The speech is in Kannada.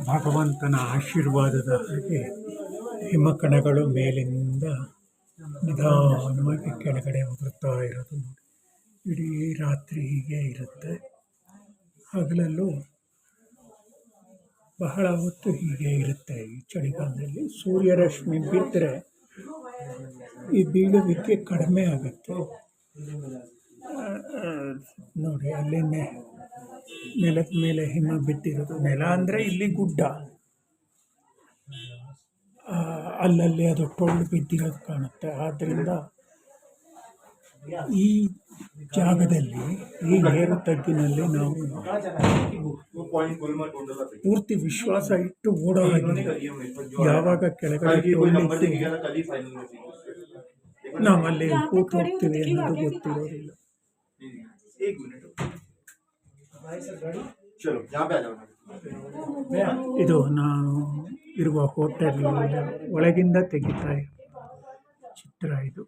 ಭಗವಂತನ ಆಶೀರ್ವಾದದ ಹಾಗೆ ಹಿಮಕಣಗಳು ಮೇಲಿಂದ ನಿಧಾನವಾಗಿ ಕೆಳಗಡೆ ಉದುರ್ತಾ ಇರೋದು ನೋಡಿ. ಇಡೀ ರಾತ್ರಿ ಹೀಗೆ ಇರುತ್ತೆ. ಹಗಲಲ್ಲೂ ಬಹಳ ಹೊತ್ತು ಹೀಗೆ ಇರುತ್ತೆ. ಈ ಚಳಿಗಾಲದಲ್ಲಿ ಸೂರ್ಯರಶ್ಮಿ ಬಿದ್ದರೆ ಈ ಬೀಳುವಿಕೆ ಕಡಿಮೆ ಆಗುತ್ತೆ. ನೋಡಿ ಅಲ್ಲಿ ನೆಲದ ಮೇಲೆ ಹಿಮ ಬಿದ್ದಿರೋದು. ನೆಲ ಅಂದರೆ ಇಲ್ಲಿ ಗುಡ್ಡ, ಅಲ್ಲಲ್ಲಿ ಅದು ಟೊಳ್ಳು ಬಿದ್ದಿರೋದು ಕಾಣುತ್ತೆ. ಆದ್ದರಿಂದ ಈ ಜಾಗದಲ್ಲಿ, ಈ ಏರು ತಗ್ಗಿನಲ್ಲಿ ನಾವು ಪೂರ್ತಿ ವಿಶ್ವಾಸ ಇಟ್ಟು ಓಡೋ ಹಾಗೆ. ಯಾವಾಗ ಕೆಳಗಡೆ ಟೊಳ್ಳಿದ್ದು ನಾವಲ್ಲಿ ಕೂತು ಹೋಗ್ತೀವಿ ಅನ್ನೋದು ಗೊತ್ತಿರೋದಿಲ್ಲ. ಇದು ನಾವು ಇರುವ ಹೋಟೆಲ್ ಒಳಗಿಂದ ತೆಗಿತಾ ಚಿತ್ರ ಇದು.